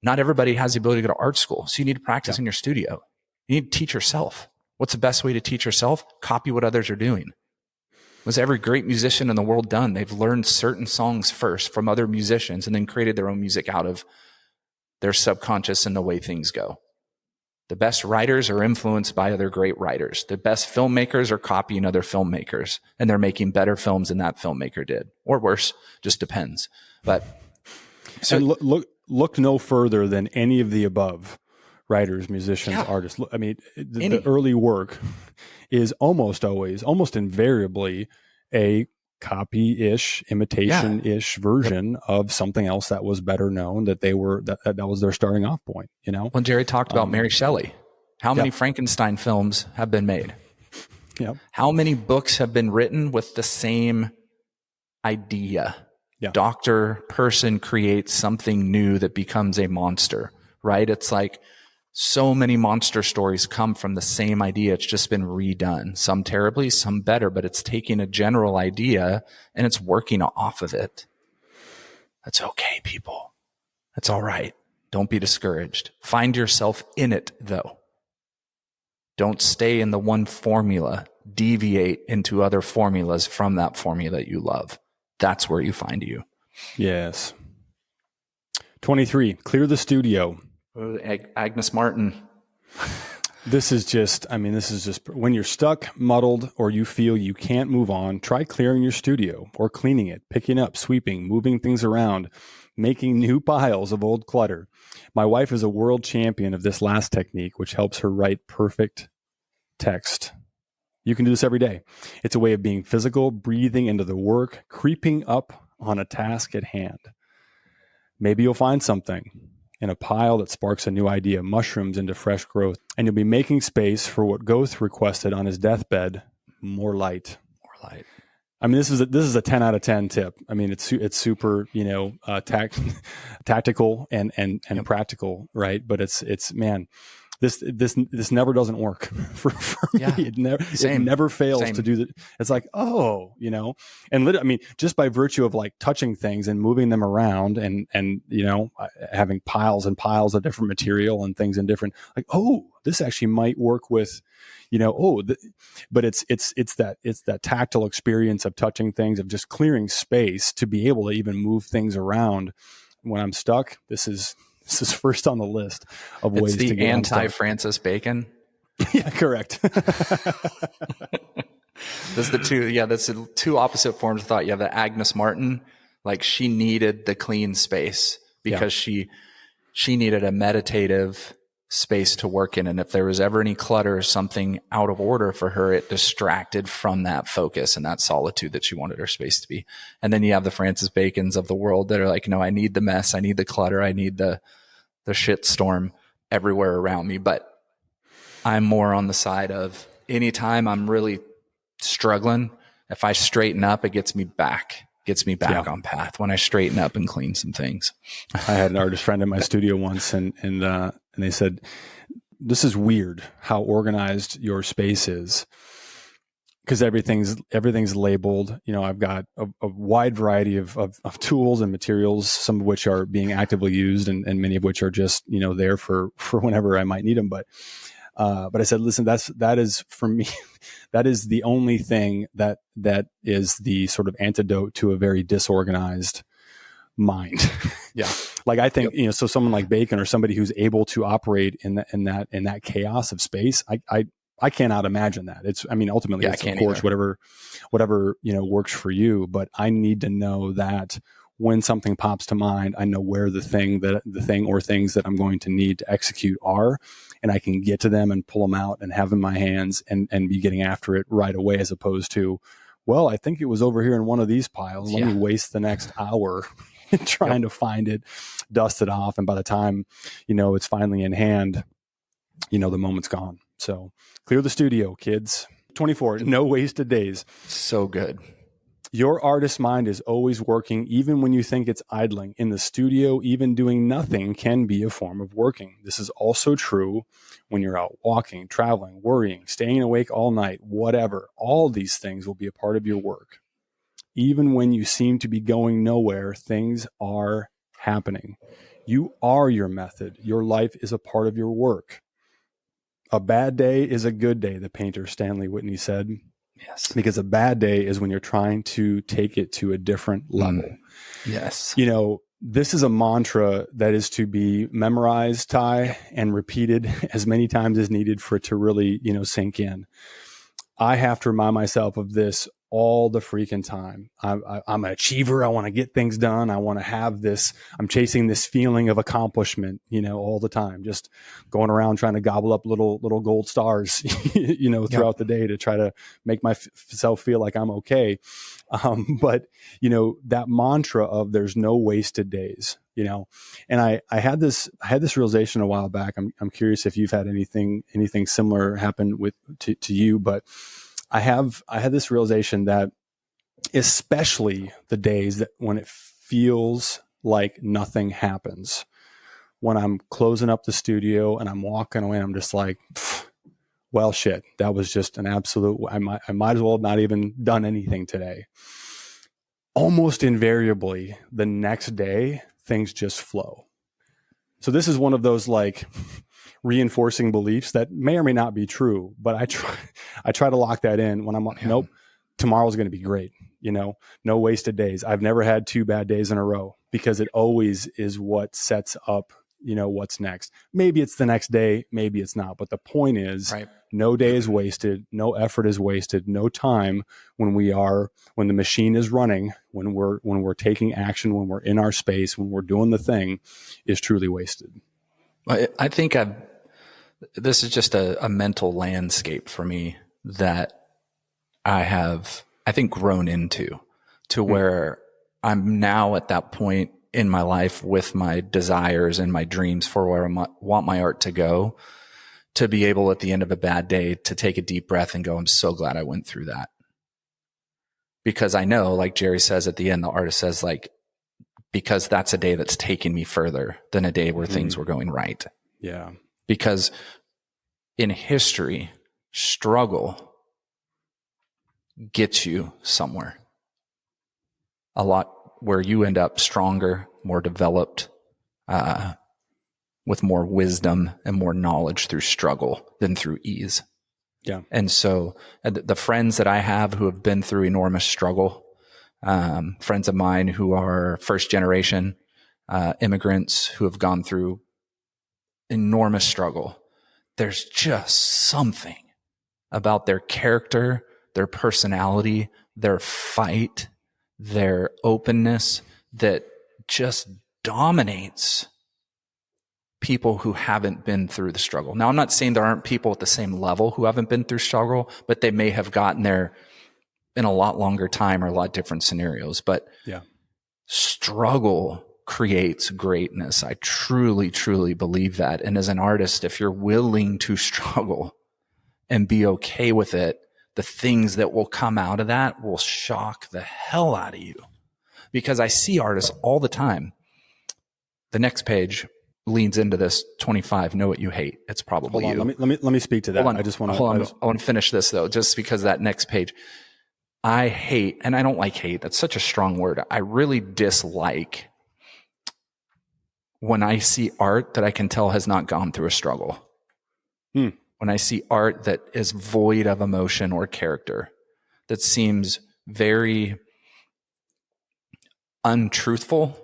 Not everybody has the ability to go to art school. So you need to practice in your studio. You need to teach yourself. What's the best way to teach yourself? Copy what others are doing. Was every great musician in the world done? They've learned certain songs first from other musicians and then created their own music out of their subconscious and the way things go. The best writers are influenced by other great writers. The best filmmakers are copying other filmmakers, and they're making better films than that filmmaker did, or worse, just depends. But
so, and look no further than any of the above. Writers, musicians, artists. I mean, the early work is almost invariably a copy-ish, imitation-ish version of something else that was better known, that was their starting off point,
When Jerry talked about Mary Shelley, how many Frankenstein films have been made?
Yep.
How many books have been written with the same idea?
Yeah.
Doctor, person creates something new that becomes a monster, right? It's like, so many monster stories come from the same idea. It's just been redone, some terribly, some better, but it's taking a general idea and it's working off of it. That's okay, people. That's all right. Don't be discouraged. Find yourself in it, though. Don't stay in the one formula. Deviate into other formulas from that formula that you love. That's where you find you.
Yes. 23, clear the studio.
Agnes Martin.
This is just when you're stuck, muddled, or you feel you can't move on, try clearing your studio or cleaning it, picking up, sweeping, moving things around, making new piles of old clutter. My wife is a world champion of this last technique, which helps her write perfect text. You can do this every day. It's a way of being physical, breathing into the work, creeping up on a task at hand. Maybe you'll find something in a pile that sparks a new idea, mushrooms into fresh growth, and you'll be making space for what Goethe requested on his deathbed: more light.
More light.
I mean, this is a 10 out of 10 tip. I mean, it's super, tactical and practical, right? But it's man, this never doesn't work for me.
Yeah.
It never fails to do that. It's like, and just by virtue of like touching things and moving them around and having piles and piles of different material and things in different, like, this actually might work with, but it's that tactile experience of touching things, of just clearing space to be able to even move things around. When I'm stuck, this is first on the list of ways to get
the anti-Francis Bacon.
Yeah, correct.
That's the two opposite forms of thought. You have the Agnes Martin, like she needed the clean space because she needed a meditative space to work in. And if there was ever any clutter or something out of order for her, it distracted from that focus and that solitude that she wanted her space to be. And then you have the Francis Bacons of the world that are like, no, I need the mess. I need the clutter. I need the shit storm everywhere around me. But I'm more on the side of anytime I'm really struggling, if I straighten up, it gets me back on path when I straighten up and clean some things.
I had an artist friend in my studio once, and they said, this is weird how organized your space is, because everything's labeled. I've got a wide variety of tools and materials, some of which are being actively used, and many of which are just there for whenever I might need them. But I said, listen, that is for me, that is the only thing that is the sort of antidote to a very disorganized mind.
Yeah.
Like, I think, so someone like Bacon, or somebody who's able to operate in that chaos of space, I cannot imagine that. Ultimately, it's, of course, either. whatever works for you. But I need to know that when something pops to mind, I know where the thing or things that I'm going to need to execute are, and I can get to them and pull them out and have them in my hands and be getting after it right away, as opposed to, well, I think it was over here in one of these piles. Let me waste the next hour trying to find it, dust it off, and by the time it's finally in hand, the moment's gone. So clear the studio, kids. 24, no wasted days.
So good.
Your artist mind is always working, even when you think it's idling. In the studio, even doing nothing can be a form of working. This is also true when you're out walking, traveling, worrying, staying awake all night, whatever. All these things will be a part of your work. Even when you seem to be going nowhere, things are happening. You are your method. Your life is a part of your work. A bad day is a good day, the painter Stanley Whitney said.
Yes.
Because a bad day is when you're trying to take it to a different level.
Yes.
This is a mantra that is to be memorized, Ty, and repeated as many times as needed for it to really, sink in. I have to remind myself of this all the freaking time. I'm an achiever. I want to get things done. I want to have this. I'm chasing this feeling of accomplishment, all the time, just going around trying to gobble up little gold stars, throughout the day to try to make myself feel like I'm okay. But that mantra of there's no wasted days, and I had this realization a while back. I'm curious if you've had anything similar happen to you, but I had this realization that especially the days that when it feels like nothing happens, when I'm closing up the studio and I'm walking away, I'm just like, well, shit, that was just an absolute, I might as well have not even done anything today. Almost invariably, the next day, things just flow. So this is one of those like reinforcing beliefs that may or may not be true, but I try to lock that in when I'm like, nope, tomorrow's going to be great. No wasted days. I've never had 2 bad days in a row, because it always is what sets up, what's next. Maybe it's the next day, maybe it's not. But the point is, no day is wasted. No effort is wasted. No time when the machine is running, when we're taking action, when we're in our space, when we're doing the thing, is truly wasted.
I think this is just a mental landscape for me that I have, I think, grown into, to where I'm now at that point in my life with my desires and my dreams for where I want my art to go, to be able at the end of a bad day to take a deep breath and go, I'm so glad I went through that. Because I know, like Jerry says at the end, the artist says, like, because that's a day that's taken me further than a day where things were going right.
Yeah.
Because in history, struggle gets you somewhere. A lot where you end up stronger, more developed, with more wisdom and more knowledge through struggle than through ease.
Yeah.
And so the friends that I have who have been through enormous struggle, friends of mine who are first generation immigrants who have gone through enormous struggle, there's just something about their character, their personality, their fight, their openness that just dominates people who haven't been through the struggle. Now, I'm not saying there aren't people at the same level who haven't been through struggle, but they may have gotten there in a lot longer time or a lot different scenarios. But struggle creates greatness. I truly, truly believe that. And as an artist, if you're willing to struggle and be okay with it, the things that will come out of that will shock the hell out of you. Because I see artists all the time. The next page leans into this 25, know what you hate. It's probably
Hold on,
you.
let me speak to that. I just want to
I want to finish this though, just because that next page, I hate, and I don't like hate. That's such a strong word. I really dislike when I see art that I can tell has not gone through a struggle. When I see art that is void of emotion or character, that seems very untruthful.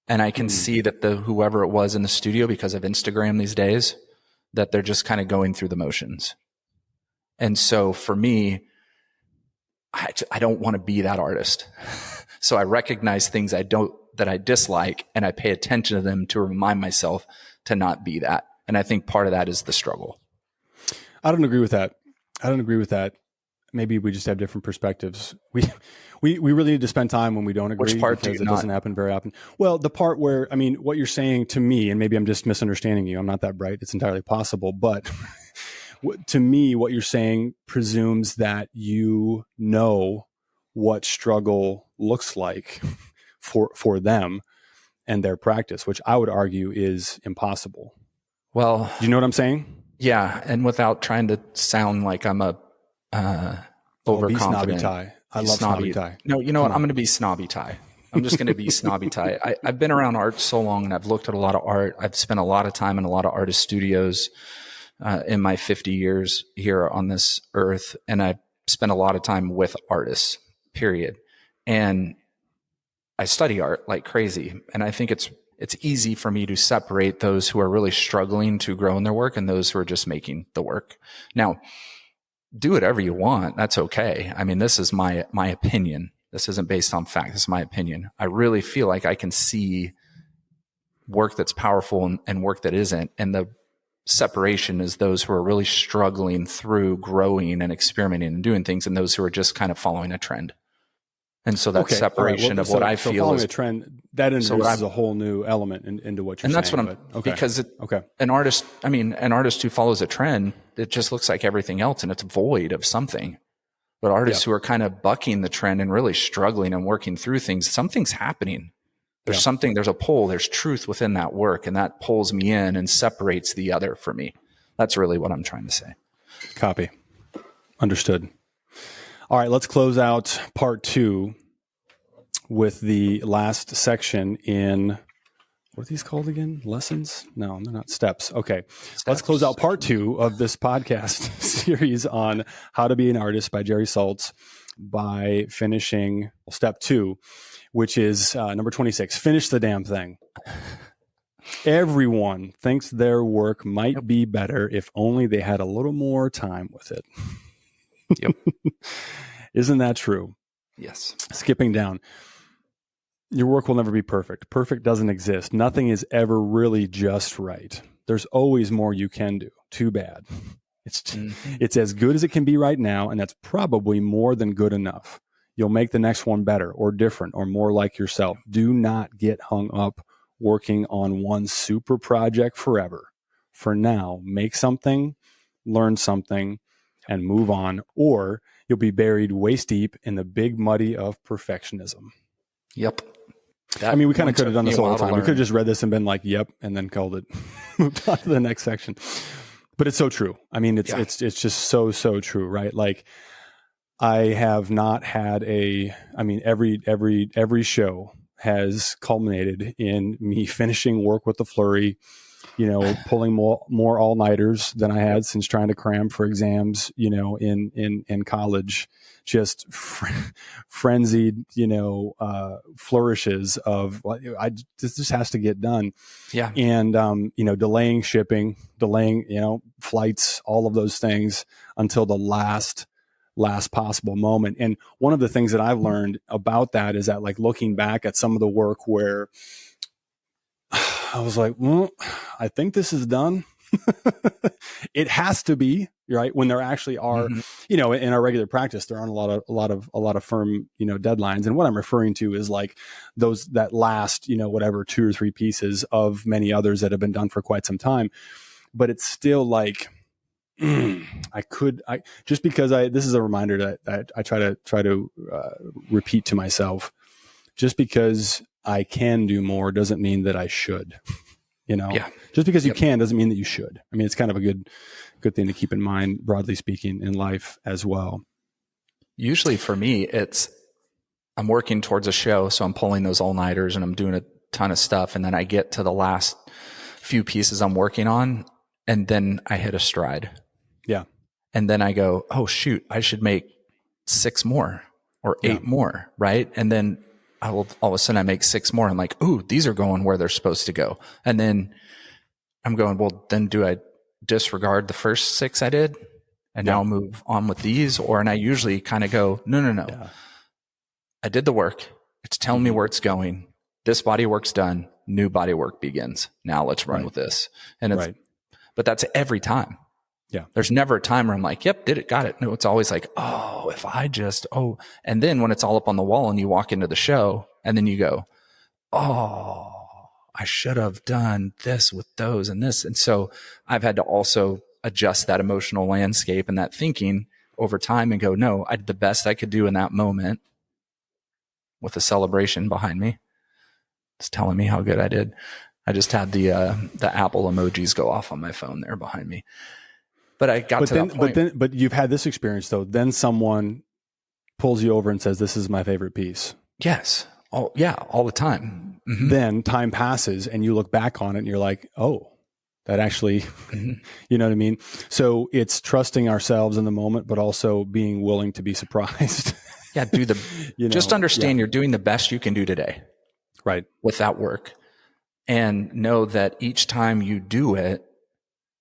And I can see that whoever it was in the studio, because of Instagram these days, that they're just kind of going through the motions. And so for me, I don't want to be that artist. So I recognize things that I dislike, and I pay attention to them to remind myself to not be that. And I think part of that is the struggle.
I don't agree with that. Maybe we just have different perspectives. We really need to spend time when we don't agree.
Which part
because
do you
it
not?
Doesn't happen very often. Well, the part where, I mean, what you're saying to me, and maybe I'm just misunderstanding you. I'm not that bright. It's entirely possible. But to me, what you're saying presumes that you know what struggle looks like for them and their practice, which I would argue is impossible.
Well,
Do you know what I'm saying?
yeah. And without trying to sound like I'm a overconfident.
Be snobby tie. I love snobby tie.
No, you know what? I'm going to be snobby tie. I'm just going to be snobby tie. I've been around art so long, and I've looked at a lot of art. I've spent a lot of time in a lot of artist studios in my 50 years here on this earth. And I spent a lot of time with artists, period. And I study art like crazy. And I think it's easy for me to separate those who are really struggling to grow in their work and those who are just making the work. Now, do whatever you want. That's okay. I mean, this is my opinion. This isn't based on fact. This is my opinion. I really feel like I can see work that's powerful and work that isn't. And the separation is those who are really struggling through growing and experimenting and doing things, and those who are just kind of following a trend. And so that separation of what I feel
following
is
a trend that introduces a whole new element into what you're saying.
And that's what because an artist who follows a trend, it just looks like everything else and it's void of something. But artists who are kind of bucking the trend and really struggling and working through things, something's happening. There's something, there's a pull, there's truth within that work, and that pulls me in and separates the other for me. That's really what I'm trying to say.
Copy. Understood. All right, let's close out part 2 with the last section in, what are these called again? Lessons? No, they're not steps. Okay. Let's close out part 2 of this podcast series on how to be an artist by Jerry Saltz by finishing step 2, which is number 26, finish the damn thing. Everyone thinks their work might be better if only they had a little more time with it.
Yep.
Isn't that true?
Yes. Skipping
down. Your work will never be perfect. Perfect doesn't exist. Nothing is ever really just right. There's always more you can do. Too bad. It's as good as it can be right now, and that's probably more than good enough. You'll make the next one better or different or more like yourself. Do not get hung up working on one super project forever. For now, make something, learn something, and move on, or you'll be buried waist deep in the big muddy of perfectionism.
Yep.
I mean, we kind of could have done this all the time. We could have just read this and been like, yep, and then called it, moved on to the next section. But it's so true. I mean, it's just so true, right? Like, I have not had every show has culminated in me finishing work with the flurry, pulling more all-nighters than I had since trying to cram for exams, in college, just frenzied, flourishes of this just has to get done.
Yeah.
And, delaying shipping, flights, all of those things until the last possible moment. And one of the things that I've learned about that is that, like, looking back at some of the work where I was like, well, I think this is done. It has to be, right? When there actually are, you know, in our regular practice, there aren't a lot of firm, you know, deadlines. And what I'm referring to is like that last, you know, whatever 2 or 3 pieces of many others that have been done for quite some time. But it's still like, just because this is a reminder that I try to repeat to myself. Just because I can do more doesn't mean that I should. You know, just because you can doesn't mean that you should. I mean, it's kind of a good thing to keep in mind, broadly speaking, in life as well.
Usually for me, I'm working towards a show, so I'm pulling those all-nighters and I'm doing a ton of stuff, and then I get to the last few pieces I'm working on, and then I hit a stride.
Yeah.
And then I go, oh shoot, I should make 6 more or 8 more, right? And then all of a sudden I make 6 more. I'm like, ooh, these are going where they're supposed to go. And then I'm going, well, then do I disregard the first 6 I did and now move on with these? And I usually kind of go, no. Yeah. I did the work. It's telling me where it's going. This body work's done. New body work begins. Now let's run with this. And but that's every time. Yeah. There's never a time where I'm like, yep, did it, got it. No, it's always like, oh, if I just, and then when it's all up on the wall and you walk into the show and then you go, oh, I should have done this with those and this. And so I've had to also adjust that emotional landscape and that thinking over time and go, no, I did the best I could do in that moment with a celebration behind me. It's telling me how good I did. I just had the Apple emojis go off on my phone there behind me. But I got to that point.
But you've had this experience though. Then someone pulls you over and says, "This is my favorite piece."
Yes. Oh, yeah. All the time. Mm-hmm.
Then time passes, and you look back on it, and you're like, "Oh, that actually," you know what I mean? So it's trusting ourselves in the moment, but also being willing to be surprised.
Yeah. Just understand you're doing the best you can do today,
right?
With that work, and know that each time you do it,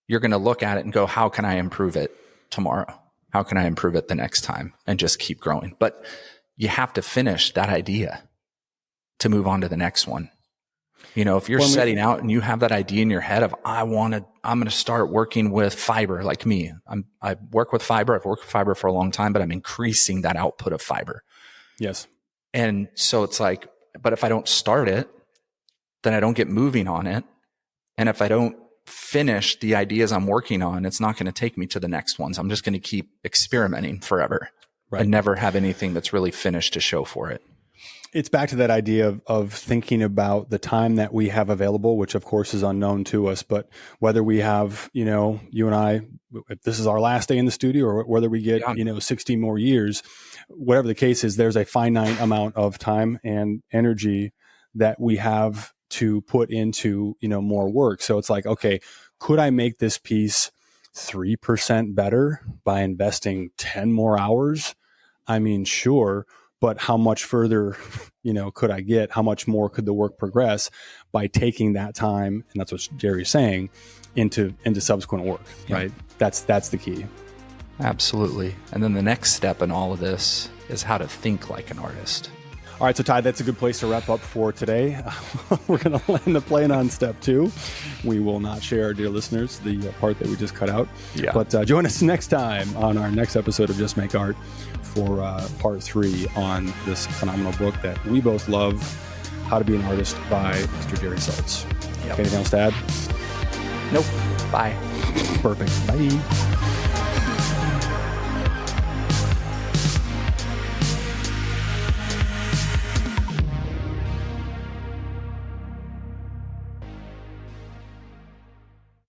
you're going to look at it and go, how can I improve it tomorrow? How can I improve it the next time? And just keep growing. But you have to finish that idea to move on to the next one. You know, if you're setting out and you have that idea in your head of, I'm going to start working with fiber like me. I work with fiber. I've worked with fiber for a long time, but I'm increasing that output of fiber.
Yes.
And so it's like, but if I don't start it, then I don't get moving on it. And if I don't finish the ideas I'm working on, it's not going to take me to the next ones. I'm just going to keep experimenting forever and never have anything that's really finished to show for it.
It's back to that idea of thinking about the time that we have available, which of course is unknown to us, but whether we have, you know, you and I, if this is our last day in the studio or whether we get, 60 more years, whatever the case is, there's a finite amount of time and energy that we have to put into, more work. So it's like, okay, could I make this piece 3% better by investing 10 more hours? I mean, sure, but how much further, could I get? How much more could the work progress by taking that time? And that's what Jerry's saying, into subsequent work, right? That's the key.
Absolutely. And then the next step in all of this is how to think like an artist.
All right, so Ty, that's a good place to wrap up for today. We're going to land the plane on step 2. We will not share, our dear listeners, the part that we just cut out. Yeah. But join us next time on our next episode of Just Make Art for part 3 on this phenomenal book that we both love, How to Be an Artist by Mr. Jerry Saltz. Yep. Anything else to add?
Nope. Bye.
Perfect. Bye.